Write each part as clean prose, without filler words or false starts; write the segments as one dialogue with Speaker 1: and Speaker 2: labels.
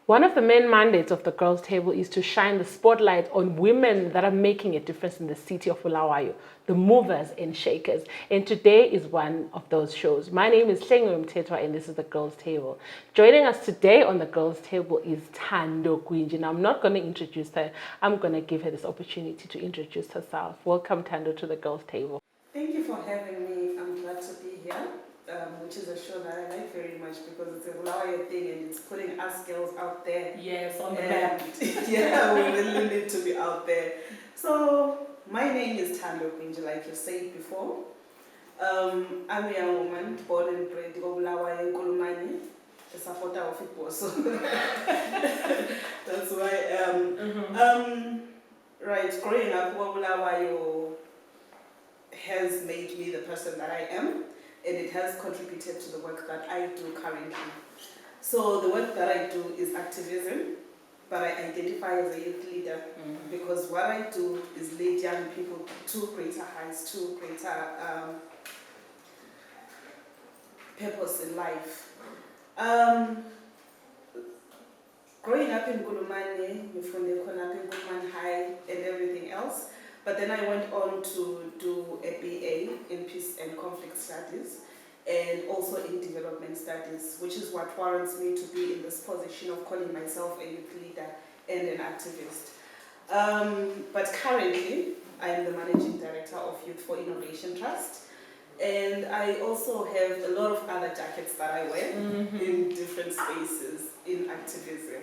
Speaker 1: One of the main mandates of the Girls' Table is to shine the spotlight on women that are making a difference in the city of Bulawayo, the movers and shakers. And today is one of those shows. My name is Thando Gwinji and this is the Girls' Table. Joining us today on the Girls' Table is Thando Gwinji. Now, I'm not going to introduce her. I'm going to give her this opportunity to introduce herself. Welcome, Thando, to the Girls' Table.
Speaker 2: Thank you for having me. I'm glad to be here. Which is a show that I like very much because it's a Bulawayo thing and it's putting us girls out there.
Speaker 1: Yes, on the map.
Speaker 2: Yeah, we really need to be out there. So, my name is Thando Gwinji, like you said before. I'm a young woman born and bred in Bulawayo in Kolomani, a supporter of football. So, that's who I am. Right, growing up, Bulawayo has made me the person that I am. And it has contributed to the work that I do currently. So the work that I do is activism, but I identify as a youth leader because what I do is lead young people to greater heights, to greater purpose in life. Growing up in Gulumane, we from the Gulumane High and everything else. But then I went on to do a BA in Peace and Conflict Studies and also in Development Studies, which is what warrants me to be in this position of calling myself a youth leader and an activist. But currently, I am the Managing Director of Youth for Innovation Trust. And I also have a lot of other jackets that I wear in different spaces in activism.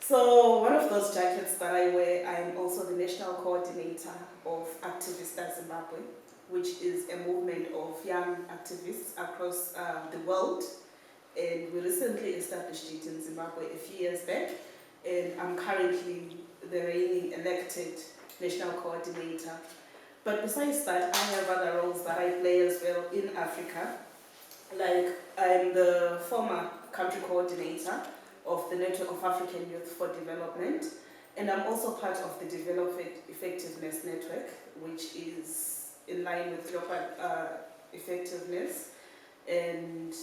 Speaker 2: So one of those jackets that I wear, I'm also the National Coordinator of Activista Zimbabwe, which is a movement of young activists across the world. And we recently established it in Zimbabwe a few years back. And I'm currently the reigning elected National Coordinator. But besides that, I have other roles that I play as well in Africa. Like I'm the former country coordinator of the Network of African Youth for Development, and I'm also part of the Development Effectiveness Network, which is in line with global effectiveness and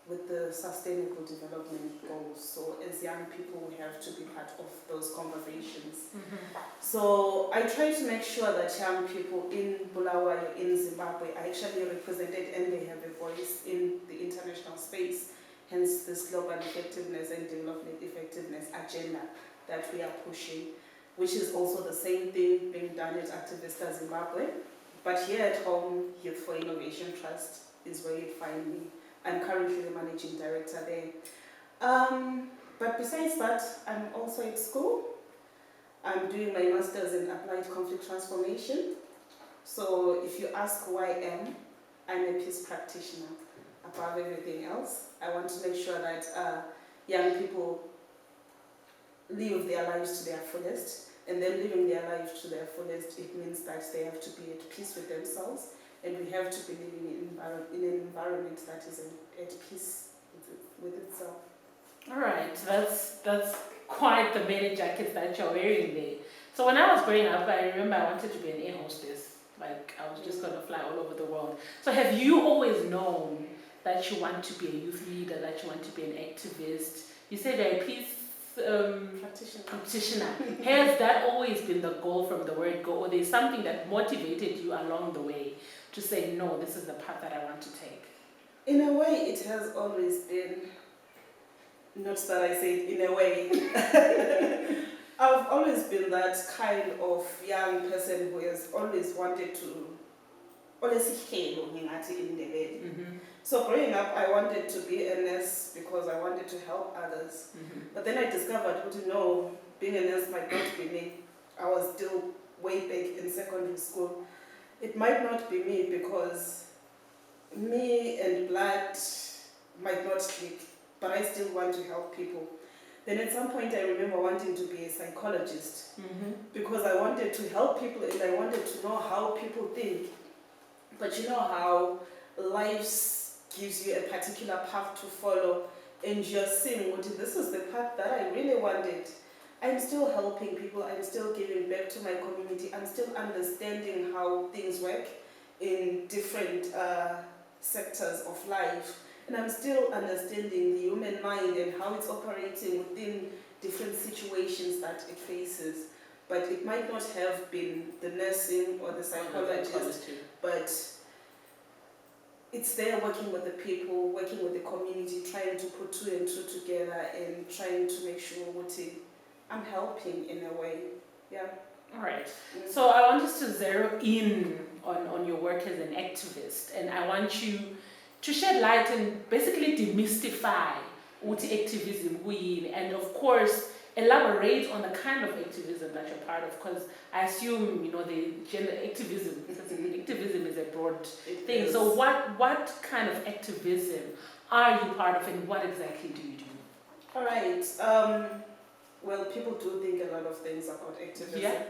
Speaker 2: with the Sustainable Development Goals. So as young people, we have to be part of those conversations. So I try to make sure that young people in Bulawayo, in Zimbabwe, are actually represented and they have a voice in the international space. Hence this global effectiveness and development effectiveness agenda that we are pushing, which is also the same thing being done at Activista Zimbabwe. But here at home, Youth for Innovation Trust is where you find me. I'm currently the Managing Director there. But besides that, I'm also at school. I'm doing my Master's in Applied Conflict Transformation. So if you ask who I am, I'm a peace practitioner. Above everything else, I want to make sure that young people live their lives to their fullest, and then living their lives to their fullest, it means that they have to be at peace with themselves, and we have to be living in an environment that is at peace with itself.
Speaker 1: All right, that's quite the many jackets that you're wearing there. So when I was growing up, I remember I wanted to be an air hostess. Like I was just going to fly all over the world. So have you always known that you want to be a youth leader, that you want to be an activist? You said you're a peace practitioner. Has that always been the goal from the word go, or there's something that motivated you along the way to say, no, this is the path that I want to take?
Speaker 2: In a way, it has always been, not that I say it in a way, I've always been that kind of young person who has always wanted to, So growing up, I wanted to be a nurse because I wanted to help others. But then I discovered, no, being a nurse might not be me. I was still way back in secondary school. It might not be me because me and blood might not click, but I still want to help people. Then at some point I remember wanting to be a psychologist because I wanted to help people and I wanted to know how people think. But you know how life gives you a particular path to follow and you're seeing, this is the path that I really wanted. I'm still helping people, I'm still giving back to my community, I'm still understanding how things work in different sectors of life. And I'm still understanding the human mind and how it's operating within different situations that it faces. But it might not have been the nursing or the psychologist, but it's there working with the people, working with the community, trying to put two and two together and trying to make sure I'm helping in a way. Yeah.
Speaker 1: All right. So I want us to zero in on your work as an activist, and I want you to shed light and basically demystify what activism is, and of course elaborate on the kind of activism that you're part of, because I assume the gender activism. Activism is a broad thing. So what kind of activism are you part of, and what exactly do you do?
Speaker 2: All right. Well, people do think a lot of things about activism.
Speaker 1: Yeah.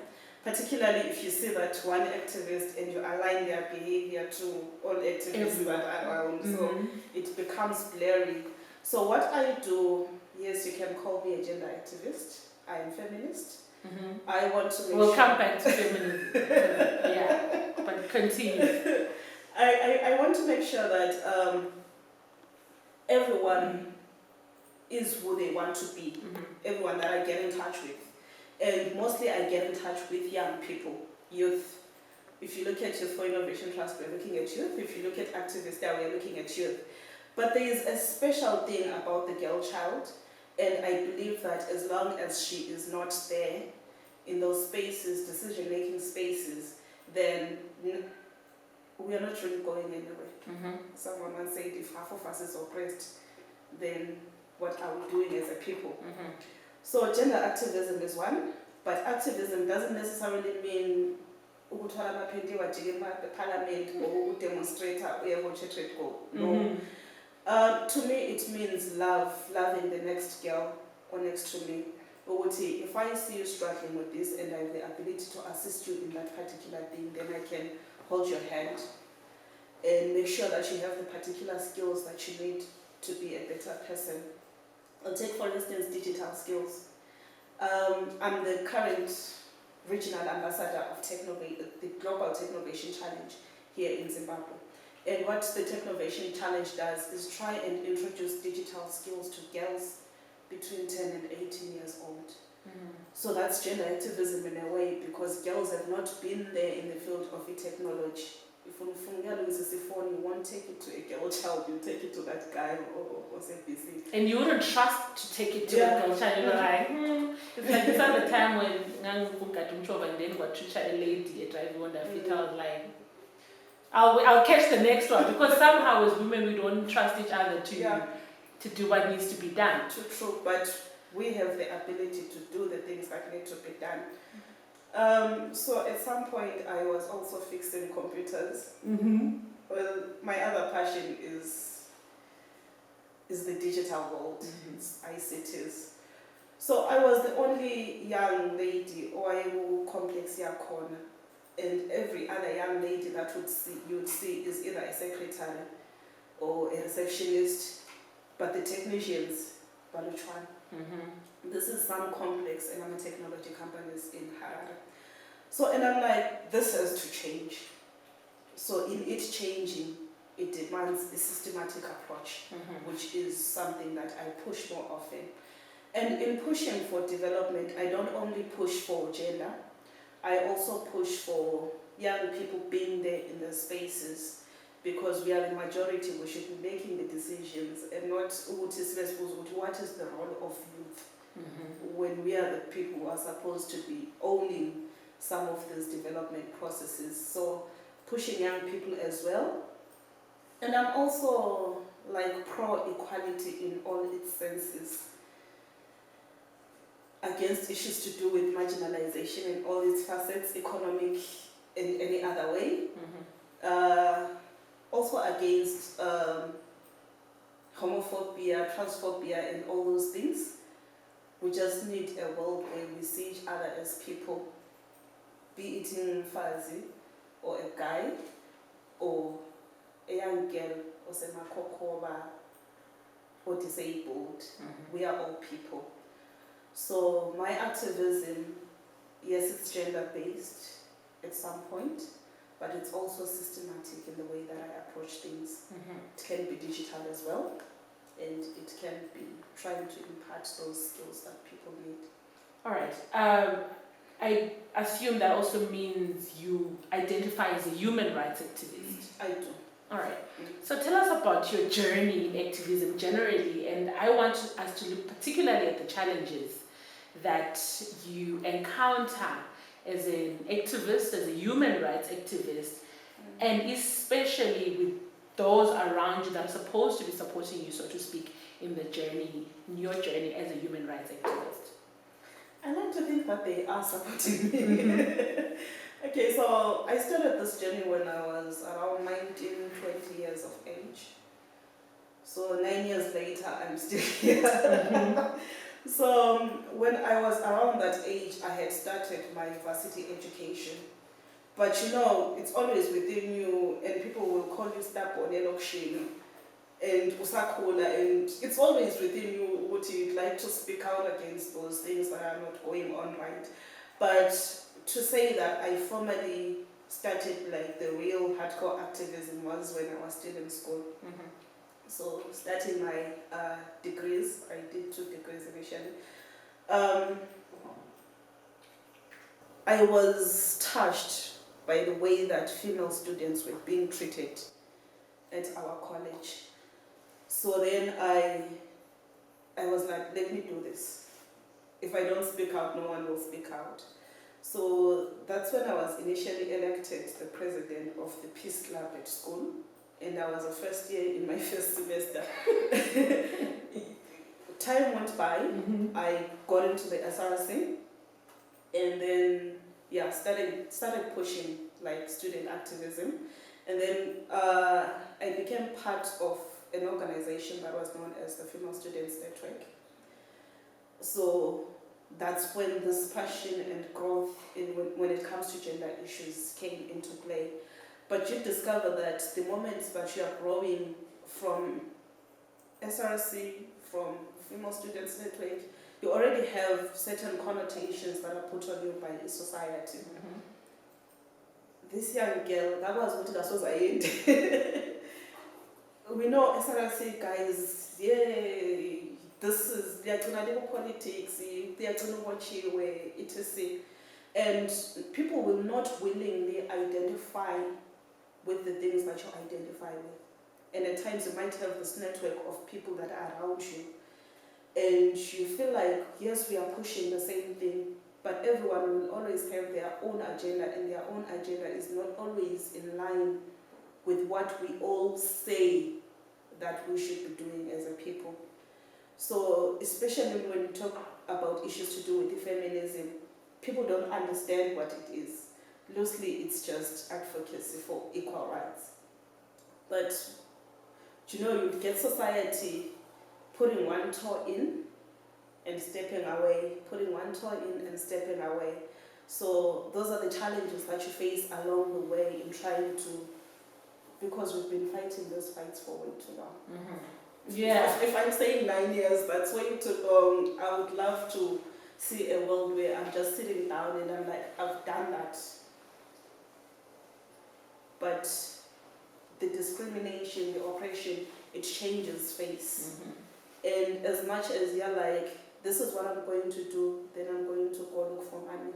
Speaker 2: Particularly if you see that one activist and you align their behavior to all activists that are around. So it becomes blurry. So what I do, yes, you can call me a gender activist. I am feminist. I want to make
Speaker 1: We'll come back to feminism. Yeah, but continue.
Speaker 2: I want to make sure that everyone is who they want to be. Everyone that I get in touch with. And mostly I get in touch with young people, youth. If you look at Youth for Innovation Trust, we're looking at youth. If you look at activists, there we're looking at youth. But there is a special thing about the girl child, and I believe that as long as she is not there in those spaces, decision-making spaces, then we are not really going anywhere. Someone once said, if half of us is oppressed, then what are we doing as a people? So gender activism is one, but activism doesn't necessarily mean ukuthola amaphendi wajike parliament or demonstrator go. No. To me it means loving the next girl or next to me. If I see you struggling with this and I have the ability to assist you in that particular thing, then I can hold your hand and make sure that you have the particular skills that you need to be a better person. I'll take, for instance, digital skills. I'm the current regional ambassador of the Global Technovation Challenge here in Zimbabwe. And what the Technovation Challenge does is try and introduce digital skills to girls between 10 and 18 years old. So that's gender activism in a way, because girls have not been there in the field of technology. If you won't take it to a girl child, you take it to that guy or say busy.
Speaker 1: And you wouldn't trust to take it to a girl child. You're like, It's like this at the time when and then got to a lady, a driver on the feet. I was like, I'll catch the next one, because somehow as women we don't trust each other to do what needs to be done.
Speaker 2: True, but we have the ability to do the things that need to be done. So at some point I was also fixing computers. Well, my other passion is the digital world, it's ICTs. So I was the only young lady or complex corner, and every other young lady that you would see is either a secretary or a receptionist, but the technicians, Baluchwan. This is some complex, and I'm a technology company in Harare. So, and I'm like, this has to change. So in it changing, it demands a systematic approach, which is something that I push more often. And in pushing for development, I don't only push for gender, I also push for young people being there in the spaces, because we are the majority, we should be making the decisions and not what is the role of youth when we are the people who are supposed to be owning some of these development processes. So pushing young people as well. And I'm also like pro-equality in all its senses, against issues to do with marginalization in all its facets, economic and any other way. Also against homophobia, transphobia and all those things. We just need a world where we see each other as people, be it in Fazi or a guy or a young girl or semakokoba or disabled. We are all people. So my activism, yes, it's gender based at some point, but it's also systematic in the way that I approach things.
Speaker 1: Mm-hmm.
Speaker 2: It can be digital as well, and it can be trying to impart those skills that people need.
Speaker 1: All right. I assume that also means you identify as a human rights activist.
Speaker 2: I do.
Speaker 1: All right. So tell us about your journey in activism generally, and I want us to look particularly at the challenges that you encounter as an activist, as a human rights activist, and especially with those around you that are supposed to be supporting you, so to speak, in the journey, in your journey as a human rights activist.
Speaker 2: I like to think that they are supporting me. Okay, so I started this journey when I was around 19, 20 years of age. So 9 years later, I'm still here.
Speaker 1: Mm-hmm.
Speaker 2: So when I was around that age, I had started my varsity education. But you know, it's always within you, and people will call you stubborn and usakula, and it's always within you what you'd like to speak out against those things that are not going on right. But to say that I formally started like the real hardcore activism was when I was still in school.
Speaker 1: Mm-hmm.
Speaker 2: So starting my degrees, I did 2 degrees initially. I was touched by the way that female students were being treated at our college. So then I was like, let me do this. If I don't speak out, no one will speak out. So that's when I was initially elected the president of the Peace Club at school. And I was a first year in my first semester. Time went by,
Speaker 1: Mm-hmm.
Speaker 2: I got into the SRC, and then started pushing like student activism, and then I became part of an organization that was known as the Female Students Network. So that's when this passion and growth when it comes to gender issues came into play. But you discover that the moment that you are growing from SRC, from Female Students Network, you already have certain connotations that are put on you by society.
Speaker 1: Mm-hmm.
Speaker 2: This young girl, that was what it was I We know SRC guys, yeah, this is they are politics, they are etc. And people will not willingly identify with the things that you identify with. And at times you might have this network of people that are around you. And you feel like, yes, we are pushing the same thing, but everyone will always have their own agenda, and their own agenda is not always in line with what we all say that we should be doing as a people. So especially when you talk about issues to do with the feminism, people don't understand what it is. Loosely, it's just advocacy for equal rights. But you know, you get society putting one toe in and stepping away, putting one toe in and stepping away. So those are the challenges that you face along the way in trying to, because we've been fighting those fights for way too long.
Speaker 1: Mm-hmm. Yeah.
Speaker 2: If I'm saying 9 years, that's way too long. I would love to see a world where I'm just sitting down and I'm like, I've done that. But the discrimination, the oppression, it changes face.
Speaker 1: Mm-hmm.
Speaker 2: And as much as you're like, this is what I'm going to do, then I'm going to go look for money.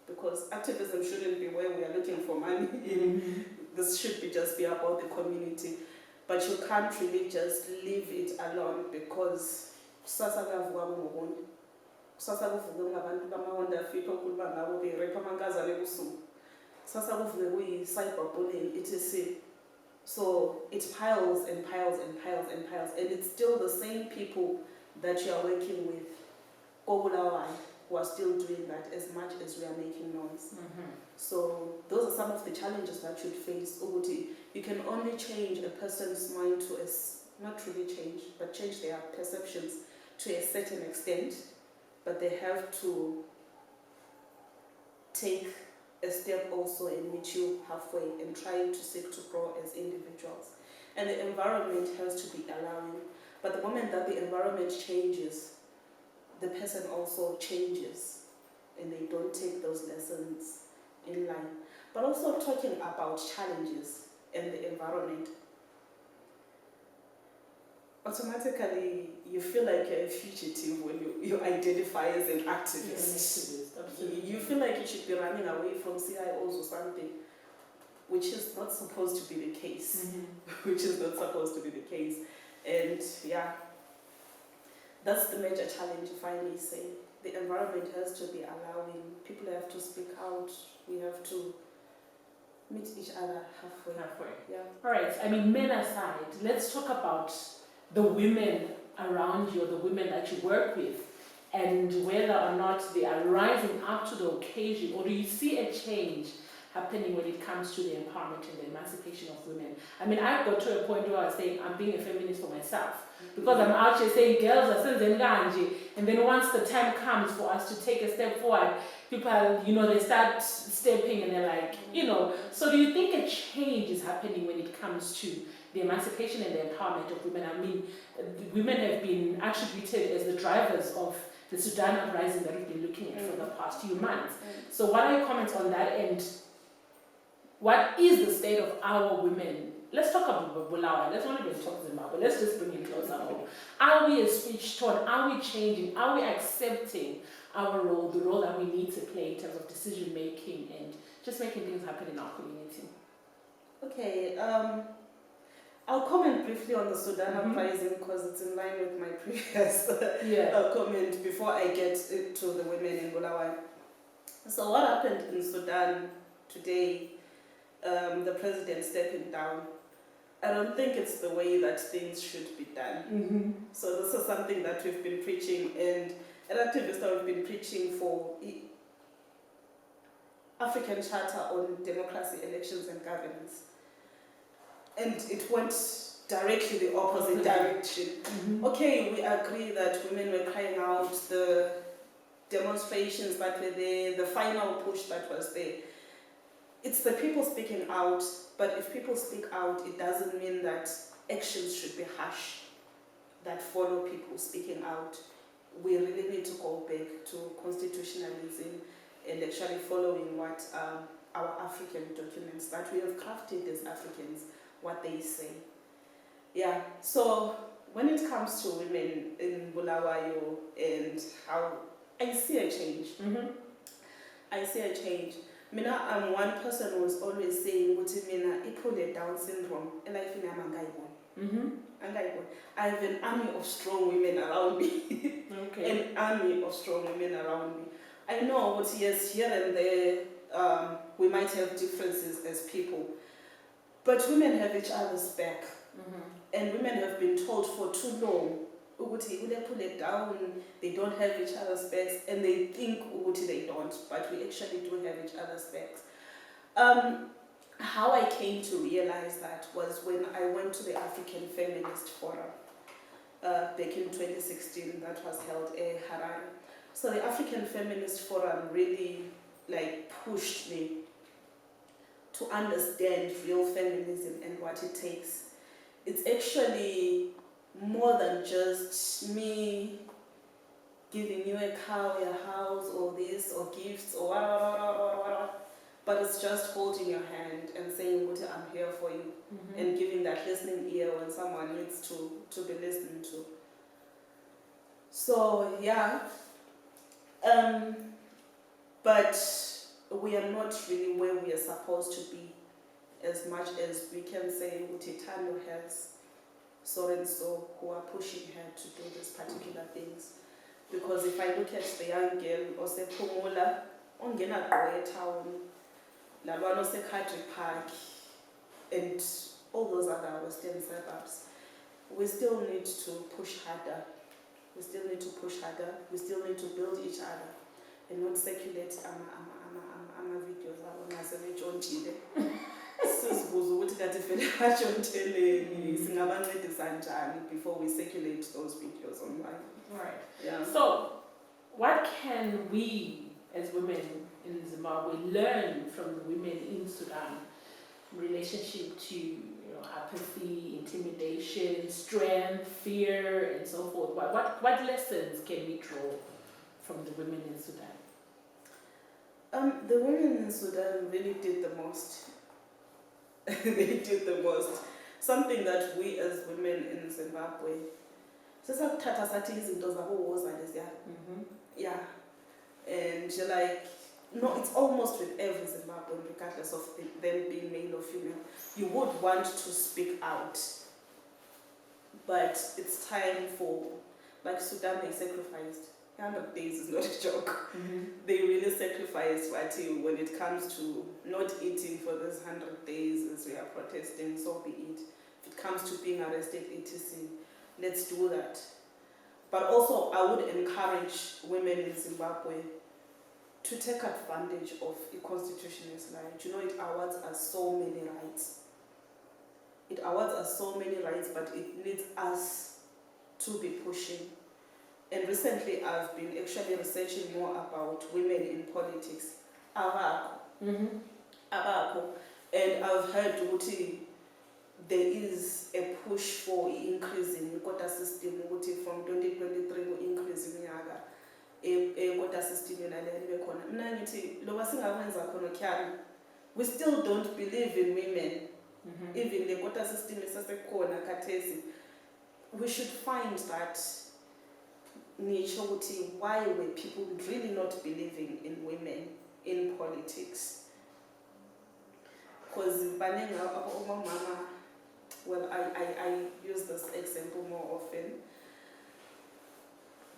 Speaker 2: Because activism shouldn't be where we are looking for money.
Speaker 1: Mm-hmm.
Speaker 2: This should just be about the community. But you can't really just leave it alone, because kusasa kuyavuka kungokunye. Kusasa kuvuke ngabantu bama-Honda Fit okhuluma ngabo be-rape amankazana ebusuku. Kusasa kuvuke kuyi-cyberbullying, etc. So it piles and piles and piles and piles, and it's still the same people that you are working with, Kobulawai, who are still doing that as much as we are making noise.
Speaker 1: Mm-hmm.
Speaker 2: So those are some of the challenges that you face. Uguti, you can only change a person's mind to not really change, but change their perceptions to a certain extent, but they have to take a step also and meet you halfway and trying to seek to grow as individuals. And the environment has to be allowing. But the moment that the environment changes, the person also changes, and they don't take those lessons in line. but also talking about challenges and the environment. Automatically, you feel like you're a fugitive when you identify as an activist. You feel like you should be running away from CIOs or something, which is not supposed to be the case. Which is not supposed to be the case. And yeah, that's the major challenge, if I may say. The environment has to be allowing, people have to speak out, we have to meet each other halfway. Yeah.
Speaker 1: All right, I mean, men aside, let's talk about the women around you, or the women that you work with, and whether or not they are rising up to the occasion, or do you see a change happening when it comes to the empowerment and the emancipation of women? I mean, I've got to a point where I was saying I'm being a feminist for myself, because I'm out here saying girls are sending ganji, and then once the time comes for us to take a step forward, people, they start stepping and they're like, so do you think a change is happening when it comes to the emancipation and the empowerment of women? I mean, women have been attributed as the drivers of the Sudan uprising that we've been looking at for the past few months. So what are your comments on that, and what is the state of our women? Let's talk about Bulawayo. Let's not even talk Zimbabwe. Let's just bring it closer home. Are we a switch tone? Are we changing? Are we accepting our role, the role that we need to play in terms of decision making and just making things happen in our community?
Speaker 2: Okay, I'll comment briefly on the Sudan uprising because it's in line with my previous comment before I get to the women in Bulawayo. So what happened in Sudan today, the president stepping down, I don't think it's the way that things should be done. So this is something that we've been preaching, and at Activist we've been preaching for African Charter on Democracy, Elections and Governance. And it went directly the opposite direction. Okay, we agree that women were crying out, the demonstrations that were there, the final push that was there. It's the people speaking out, but if people speak out, it doesn't mean that actions should be harsh that follow people speaking out. We really need to go back to constitutionalism and actually following what our African documents that we have crafted as Africans, what they say. Yeah, so when it comes to women in Bulawayo and how I see a change. I see a change. Mina, I'm one person who was always saying, Mina, ipule Down syndrome, and I think I'm I have an army of strong women around me. An army of strong women around me. I know, yes, here and there, we might have differences as people, but women have each other's back. And women have been told for too long, they pull it down, they don't have each other's backs, and they think they don't, but we actually do have each other's backs. How I came to realize that was when I went to the African Feminist Forum back in 2016 that was held in Harare. So the African Feminist Forum really pushed me to understand real feminism and what it takes. It's actually more than just me giving you a car, a house, or this, or gifts, or whatever. But it's just holding your hand and saying, I'm here for you, and giving that listening ear when someone needs to be listened to. So, yeah. But we are not really where we are supposed to be, as much as we can say Thando has so and so who are pushing her to do these particular things. Because if I look at the young girl, Ose Pumula, Ongena Goye Town, Lalwano Secretary Park, and all those other western suburbs, we still need to push harder. We still need to push harder. We still need to build each other and not circulate videos ngasebejontile. Sizibuza ukuthi kathi vele bajontheleni singabancedisa njani before we circulate those videos online.
Speaker 1: Right.
Speaker 2: Yeah.
Speaker 1: So, what can we as women in Zimbabwe learn from the women in Sudan in relationship to apathy, intimidation, strength, fear, and so forth? What lessons can we draw from the women in Sudan?
Speaker 2: The women in Sudan really did the most. They did the most. Something that we as women in Zimbabwe, sesakuthatha sathi izinto zabo woza leziya. Yeah. And you're like, no, it's almost with every Zimbabwean, regardless of them being male or female. You would want to speak out. But it's time for, like Sudan, they sacrificed. 100 days is not a joke. They really sacrificed when it comes to not eating for those 100 days as we are protesting, so be it. If it comes to being arrested, etc., let's do that. But also, I would encourage women in Zimbabwe to take advantage of the constitution as right. You know, it awards us so many rights. It awards us so many rights, but it needs us to be pushing. And recently, I've been actually researching more about women in politics. Abako. And I've heard there is a push for increasing the quota system from 2023 increase in quota system. We still don't believe in women. Even the quota system is we should find that nature why were people really not believing in women in politics. Because well, I use this example more often.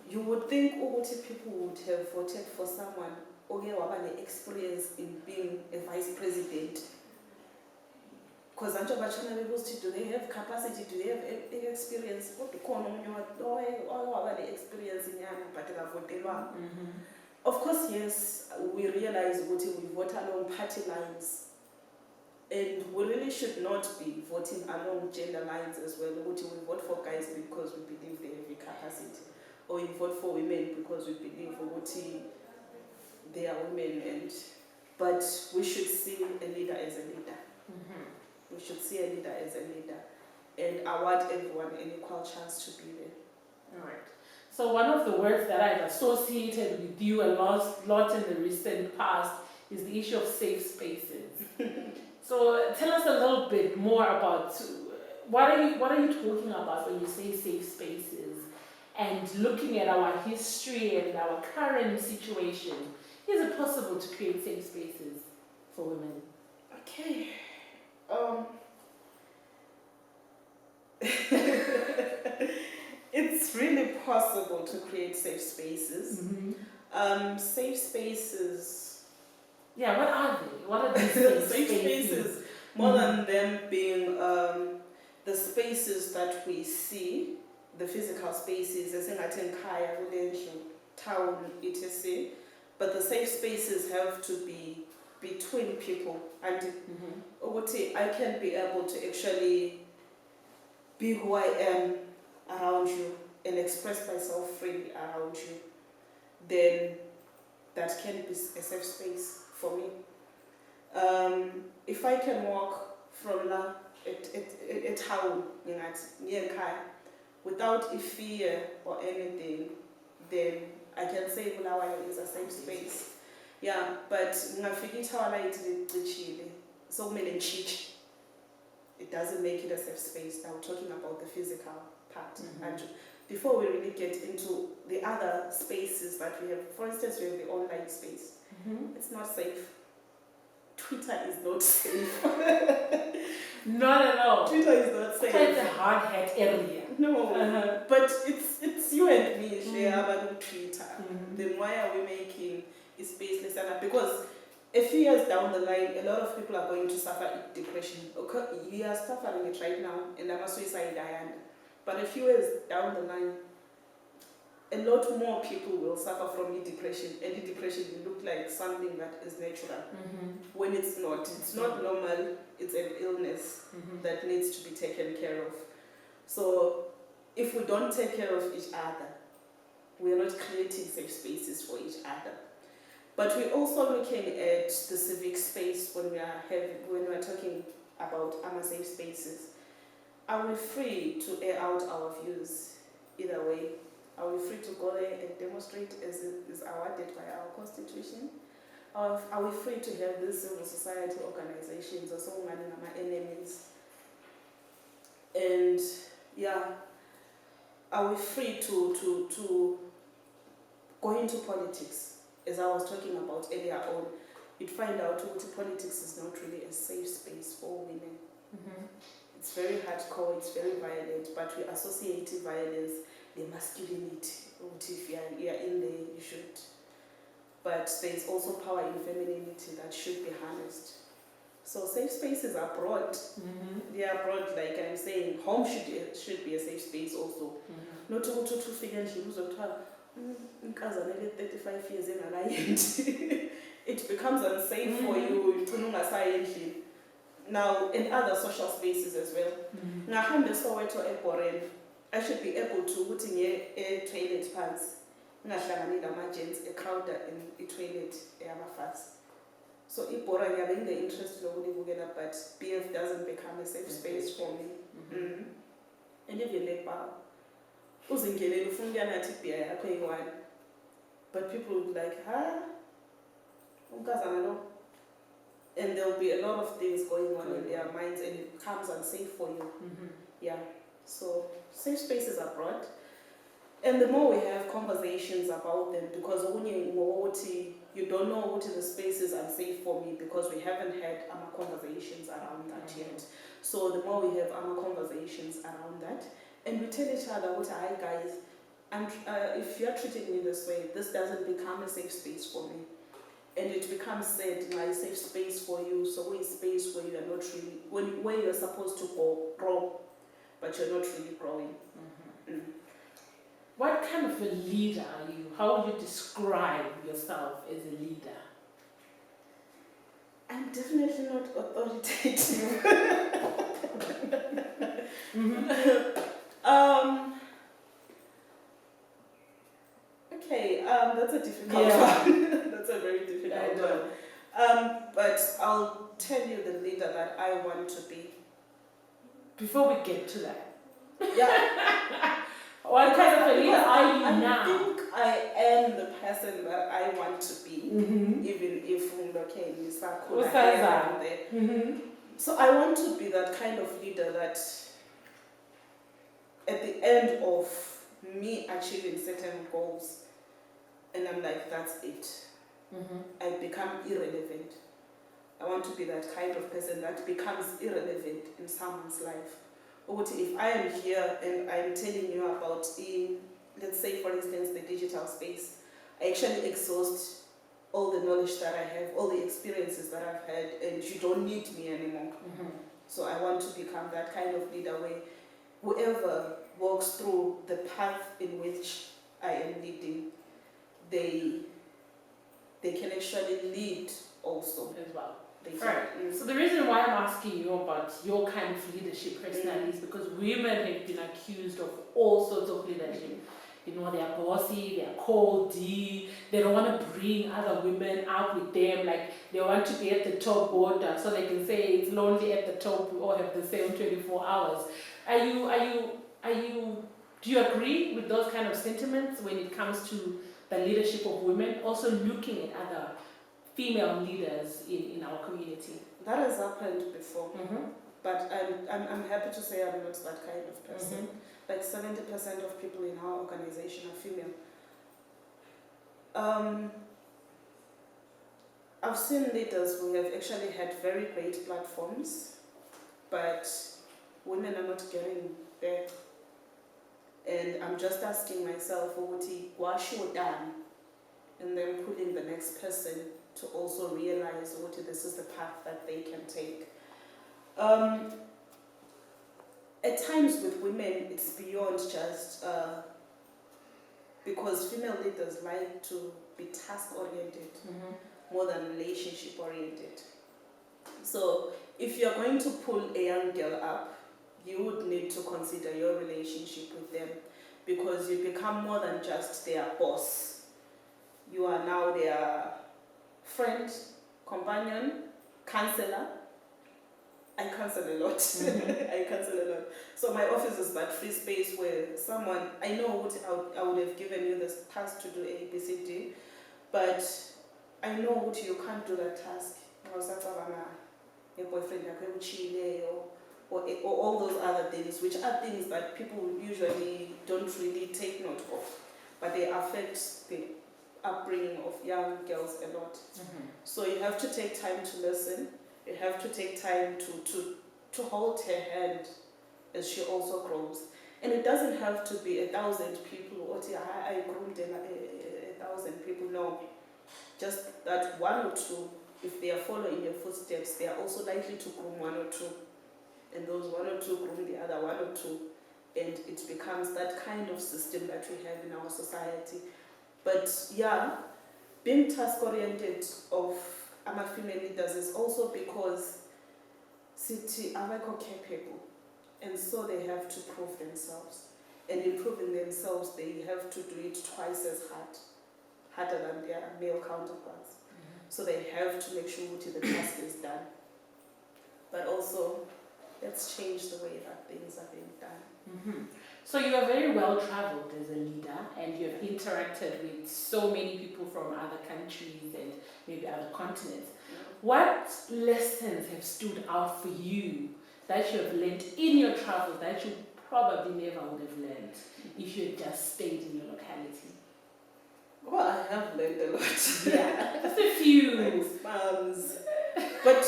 Speaker 2: You would think people would have voted for someone who had experience in being a vice president. Because do they have capacity? Do they have experience? Of course, yes, we realize we vote along party lines. And we really should not be voting along gender lines as well. We vote for guys because we believe they have a capacity. Or we vote for women because we believe they are women. But we should see a leader as a leader. We should see a leader as a leader and award everyone an equal chance to be there.
Speaker 1: All right. So one of the words that I've associated with you a lot in the recent past is the issue of safe spaces. So tell us a little bit more about what are you talking about when you say safe spaces, and looking at our history and our current situation. Is it possible to create safe spaces for women?
Speaker 2: Okay. It's really possible to create safe spaces. Safe spaces.
Speaker 1: Yeah, what are they? What are these safe
Speaker 2: spaces? More than them being the spaces that we see, the physical spaces, as in Kaya, town, etc. But the safe spaces have to be between people, and I can be able to actually be who I am around you and express myself freely around you. Then that can be a safe space for me. If I can walk from a town near Kaya without a fear or anything, then I can say Bulawayo is a safe space. Yeah, but so many cheat. It doesn't make it a safe space. Now we're talking about the physical part. And before we really get into the other spaces that we have, for instance, we have the online space. It's not safe. Twitter is not safe.
Speaker 1: Not at all.
Speaker 2: Twitter is not safe.
Speaker 1: It's a hard hat area.
Speaker 2: No, but it's you and me share about Twitter. Then why are we making a space less than? Because a few years down the line, a lot of people are going to suffer depression. Okay, you are suffering it right now, and I'm a suicide diana. But a few years down the line, a lot more people will suffer from depression, and depression will look like something that is natural. When it's not. It's not normal, it's an illness that needs to be taken care of. So if we don't take care of each other, we are not creating safe spaces for each other. But we're also looking at the civic space when we are talking about our safe spaces. Are we free to air out our views either way? Are we free to go there and demonstrate as it is awarded by our constitution? Are we free to have these civil society organizations or so enemies? And yeah, are we free to go into politics? As I was talking about earlier on, you'd find out that politics is not really a safe space for women.
Speaker 1: Mm-hmm.
Speaker 2: It's very hardcore, it's very violent, but we associate violence, the masculinity. If you are in there, you should. But there's also power in femininity that should be harnessed. So safe spaces are broad.
Speaker 1: Mm-hmm.
Speaker 2: They are broad, like I'm saying. Home should be a safe space also.
Speaker 1: Mm-hmm.
Speaker 2: Not to figure out 35 years in it becomes unsafe for you. Now, in other social spaces as well. I should be able to put in a toilet pants. A crowd in a toilet. So ibhora ngiyabe the interest lokubukela, but BF doesn't become a safe space for me. Mm-hmm. And even le bar uzingelele ufuna ukuya nathi beer yakho eyi-1, but people will be like, unkazana lo, and there will be a lot of things going on in their minds, and it becomes unsafe for you.
Speaker 1: Mm-hmm.
Speaker 2: Yeah, so safe spaces are broad, and the more we have conversations about them, because you don't know what the space is unsafe for me, because we haven't had conversations around that yet. So the more we have conversations around that, and we tell each other, hi guys, and if you're treating me this way, this doesn't become a safe space for me. And it becomes said, my safe space for you, so a space where you are not really, where you're supposed to grow, but you're not really growing.
Speaker 1: Mm-hmm. What kind of a leader are you? How would you describe yourself as a leader?
Speaker 2: I'm definitely not authoritative.
Speaker 1: Mm-hmm.
Speaker 2: Okay, that's a difficult one. That's a very difficult one. But I'll tell you the leader that I want to be.
Speaker 1: Before we get to that.
Speaker 2: Yeah.
Speaker 1: What kind of a leader are you now?
Speaker 2: I think I am the person that I want to be,
Speaker 1: mm-hmm.
Speaker 2: even if
Speaker 1: mm-hmm.
Speaker 2: So I want to be that kind of leader that at the end of me achieving certain goals, and I'm like, that's it.
Speaker 1: Mm-hmm.
Speaker 2: I become irrelevant. I want to be that kind of person that becomes irrelevant in someone's life. If I am here and I'm telling you about, let's say for instance, the digital space, I actually exhaust all the knowledge that I have, all the experiences that I've had, and you don't need me anymore.
Speaker 1: Mm-hmm.
Speaker 2: So I want to become that kind of leader where whoever walks through the path in which I am leading, they can actually lead also
Speaker 1: as well.
Speaker 2: Right.
Speaker 1: So the reason why I'm asking you about your kind of leadership personality is because women have been accused of all sorts of leadership. You know, they are bossy, they are cold, they don't want to bring other women out with them, like they want to be at the top order so they can say it's lonely at the top, we all have the same 24 hours. Do you agree with those kind of sentiments when it comes to the leadership of women, also looking at other female leaders in our community?
Speaker 2: That has happened before,
Speaker 1: mm-hmm.
Speaker 2: but I'm happy to say I'm not that kind of person.
Speaker 1: Mm-hmm.
Speaker 2: Like 70% of people in our organization are female. I've seen leaders who have actually had very great platforms, but women are not getting there. And I'm just asking myself, what's your done? And then putting the next person to also realize this is the path that they can take. At times with women, it's beyond just because female leaders like to be task-oriented
Speaker 1: mm-hmm.
Speaker 2: more than relationship-oriented. So if you're going to pull a young girl up, you would need to consider your relationship with them, because you become more than just their boss. You are now their friend, companion, counselor. I counsel a lot.
Speaker 1: Mm-hmm.
Speaker 2: I counsel a lot. So my office is that free space where someone, I know what I would have given you the task to do A, B, C, D, but I know what you can't do that task. Your boyfriend or all those other things, which are things that people usually don't really take note of, but they affect the upbringing of young girls a lot. So you have to take time to listen. You have to take time to hold her hand as she also grows. And it doesn't have to be 1,000 people, or I groomed 1,000 people, no. Just that one or two, if they are following your footsteps, they are also likely to groom one or two. And those one or two groom the other one or two. And it becomes that kind of system that we have in our society. But yeah, being task-oriented of female leaders is also because city are capable. And so they have to prove themselves. And in proving themselves, they have to do it twice as harder than their male counterparts. So they have to make sure the task is done. But also, let's change the way that things are being done.
Speaker 1: So you are very well traveled as a leader, and you have interacted with so many people from other countries and maybe other continents. What lessons have stood out for you that you have learned in your travels that you probably never would have learned if you had just stayed in your locality?
Speaker 2: Well, I have learned a lot.
Speaker 1: Yeah, just a few.
Speaker 2: Spams. But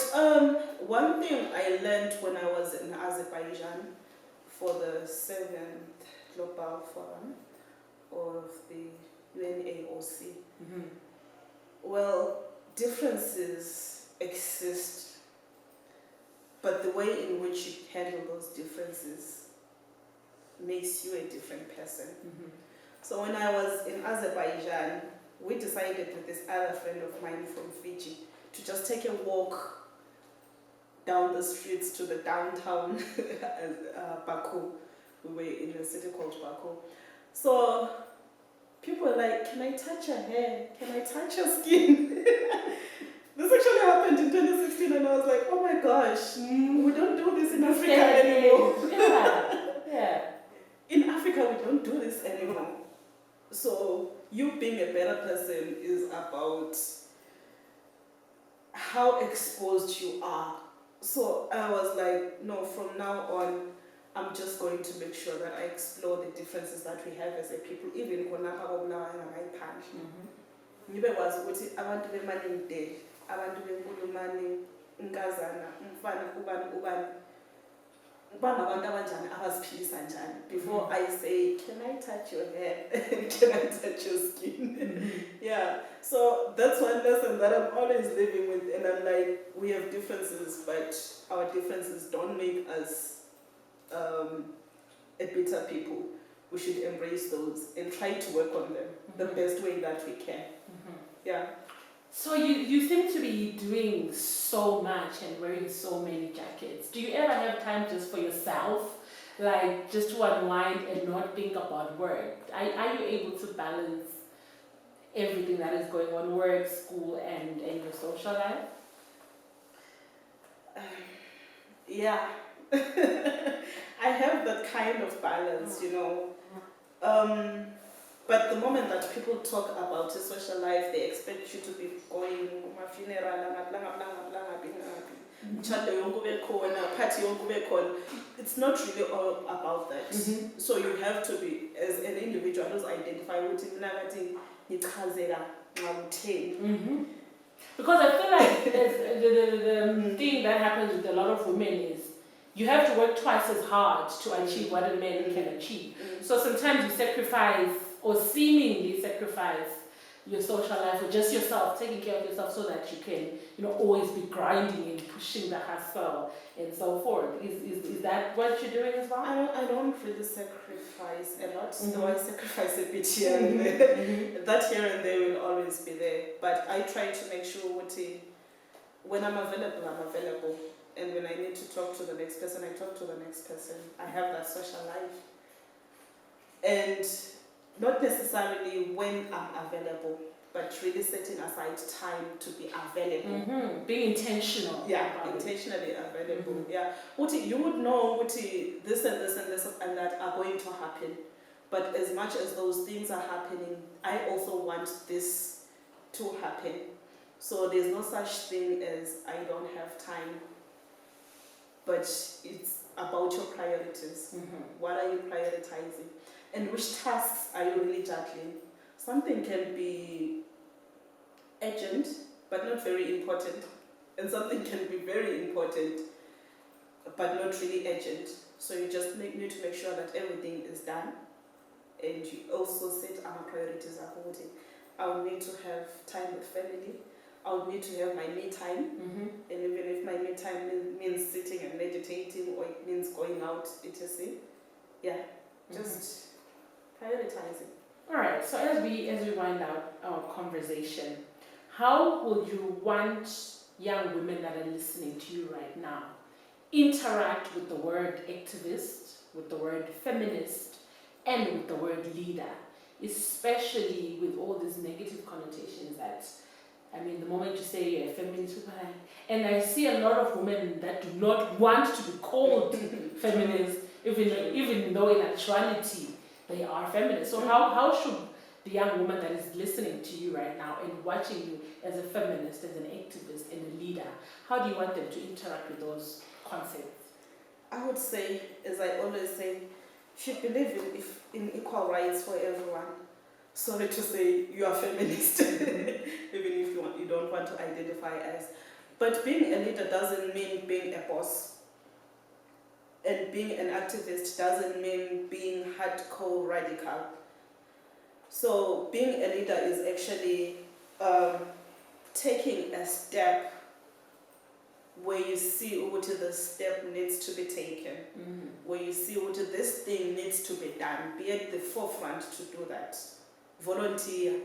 Speaker 2: one thing I learned when I was in Azerbaijan for the 7th Global Forum of the UNAOC, well, differences exist, but the way in which you handle those differences makes you a different person. So when I was in Azerbaijan, we decided with this other friend of mine from Fiji to just take a walk down the streets to the downtown Baku. We were in a city called Baku. So people were like, can I touch your hair? Can I touch your skin? This actually happened in 2016 and I was like, oh my gosh, we don't do this in Africa anymore.
Speaker 1: Yeah.
Speaker 2: In Africa, we don't do this anymore. So you being a better person is about how exposed you are. So I was like, no, from now on, I'm just going to make sure that I explore the differences that we have as a people, even konapha kobulawa ngaphandle. Ngibe kwazi ukuthi abantu bemaningide, abantu benkulumani, inkazana, umfana, ubani, bangabantu abanjani abaziphilisa njani. Before I say, can I touch your hair? Can I touch your skin? Yeah. So that's one lesson that I'm always living with, and I'm like, we have differences, but our differences don't make us a bitter people. We should embrace those and try to work on them the best way that we can. Yeah.
Speaker 1: So you seem to be doing so much and wearing so many jackets. Do you ever have time just for yourself? Like just to unwind and not think about work? Are you able to balance everything that is going on, work, school, and your social life?
Speaker 2: Yeah. I have that kind of balance, you know. But the moment that people talk about your social life, they expect you to be going to my funeral, it's not really all about that. So you have to be, as an individual, just identify what
Speaker 1: because I feel like the thing that happens with a lot of women is you have to work twice as hard to achieve what a man can achieve. So sometimes you sacrifice or seemingly sacrifice your social life or just yourself, taking care of yourself so that you can, always be grinding and pushing the hustle and so forth. Is that what you're doing as well?
Speaker 2: I don't really sacrifice a lot, though I sacrifice a bit here and there. That here and there will always be there. But I try to make sure when I'm available, I'm available. And when I need to talk to the next person, I talk to the next person. I have that social life. And not necessarily when I'm available, but really setting aside time to be available.
Speaker 1: Being intentional.
Speaker 2: Yeah, intentionally available. Yeah. You would know this and this and this and that are going to happen. But as much as those things are happening, I also want this to happen. So there's no such thing as I don't have time, but it's about your priorities. What are you prioritizing? And which tasks are you really juggling? Something can be urgent, but not very important. And something can be very important, but not really urgent. So you just need to make sure that everything is done. And you also set our priorities according. I will need to have time with family. I would need to have my me time. And even if my me time means sitting and meditating, or it means going out, etc. Yeah, just prioritizing.
Speaker 1: All right, so as we wind out our conversation, how would you want young women that are listening to you right now interact with the word activist, with the word feminist, and with the word leader, especially with all these negative connotations that, I mean, the moment you say you're a feminist, and I see a lot of women that do not want to be called feminists, even though in actuality they are feminists. So how should the young woman that is listening to you right now and watching you as a feminist, as an activist, and a leader, how do you want them to interact with those concepts?
Speaker 2: I would say, as I always say, should believe in equal rights for everyone. Sorry to say you are feminist, even if you don't want to identify as. But being a leader doesn't mean being a boss. And being an activist doesn't mean being hardcore radical. So being a leader is actually taking a step where you see what the step needs to be taken, where you see what this thing needs to be done, be at the forefront to do that. Volunteer.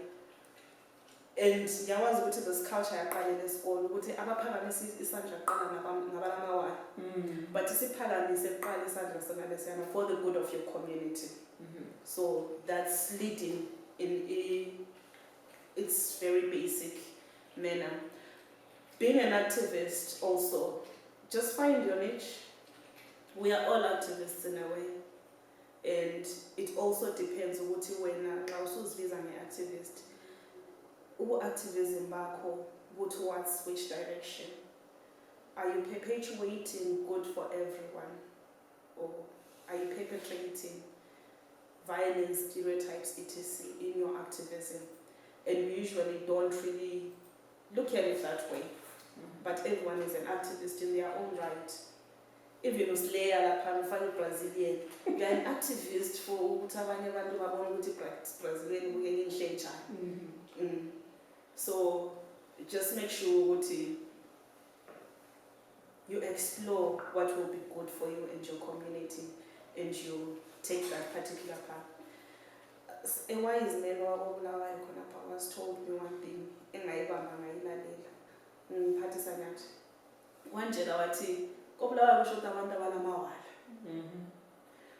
Speaker 2: And ngiyawazi ukuthi this culture yaqalela esikole ukuthi abaphakamisa isandla kuqala ngabalamawala. But isiphakamise kuqala isandla sona lesiyana for the good of your community. So that's leading in its very basic manner. Being an activist also, just find your niche. We are all activists in a way. And it also depends on what you want. I also as an activist. Activism bakho, go towards which direction? Are you perpetuating good for everyone? Or are you perpetrating violence, stereotypes, etc. in your activism? And we usually don't really look at it that way. But everyone is an activist in their own right. Even if you're Brazilian, you are an activist for Brazilian. So just make sure you explore what will be good for you and your community, and you take that particular path. A wise man was told me one thing, one day Kobulawa kushoda abantu abanamawala.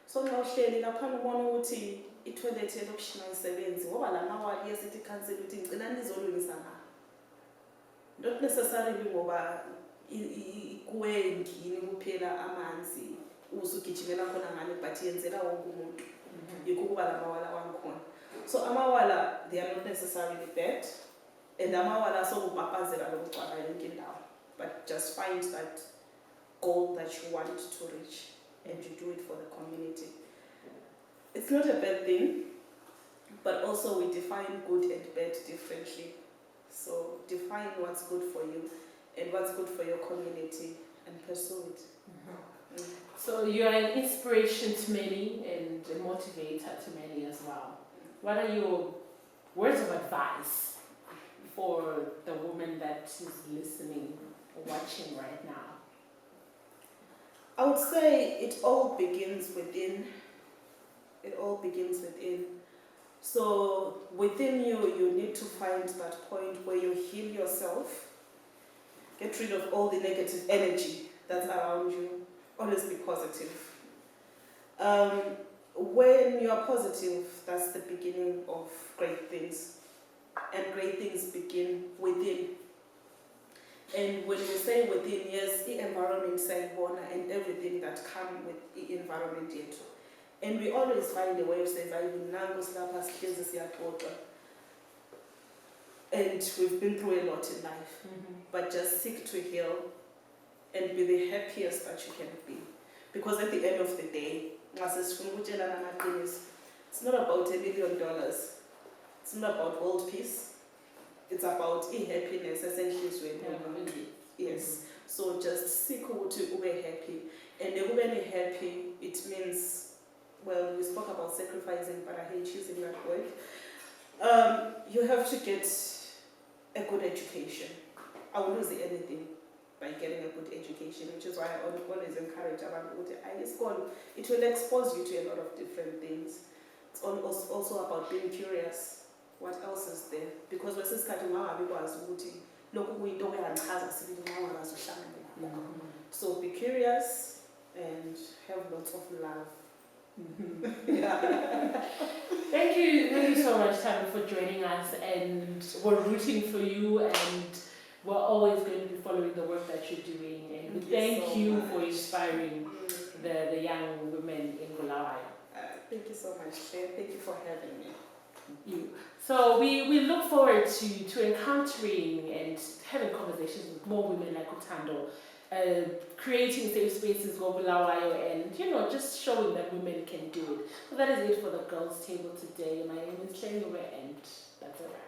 Speaker 2: So now uhleli lapha ubona ukuthi i-toilet elokishini ayisebenzi ngoba lamawala yesithi cancel ukuthi ngicela nizolungisa ngawo. Not necessarily ngoba kuwe ngini kuphela amanzi usugijimela khona ngale but yenzela wonke umuntu. Yikho kuba lamawala wangikhona. So amawala, they are not necessarily bad, and amawala sokubapazela lokugcwala yonke indawo, but just find that goal that you want to reach and you do it for the community. It's not a bad thing, but also we define good and bad differently. So define what's good for you and what's good for your community and pursue it.
Speaker 1: So you're an inspiration to many and a motivator to many as well. What are your words of advice for the woman that is listening or watching right now?
Speaker 2: I would say it all begins within. It all begins within. So within you, you need to find that point where you heal yourself, get rid of all the negative energy that's around you, always be positive. When you are positive, that's the beginning of great things. And great things begin within. And when we say within, yes, the environment and everything that comes with the environment yet. And we always find a way of saying, and we've been through a lot in life. But just seek to heal and be the happiest that you can be. Because at the end of the day, it's not about $1 million. It's not about world peace. It's about happiness, essentially. Yes. So just seek to be happy. And being happy, it means, well, we spoke about sacrificing, but I hate using that word. You have to get a good education. I will lose anything by getting a good education, which is why I always encourage about school. It will expose you to a lot of different things. It's also about being curious. What else is there? Because we're just cutting our so be curious and have lots of love. Yeah.
Speaker 1: Thank you so much, Thando, for joining us, and we're rooting for you, and we're always going to be following the work that you're doing, and we thank you for inspiring the young women in Bulawayo.
Speaker 2: Thank you so much, Claire. Thank you for having me.
Speaker 1: You. So we look forward to encountering and having conversations with more women like Thando, creating safe spaces for Bulawayo, and just showing that women can do it. So that is it for the girls' table today. My name is Thando Gwinji, and that's a wrap.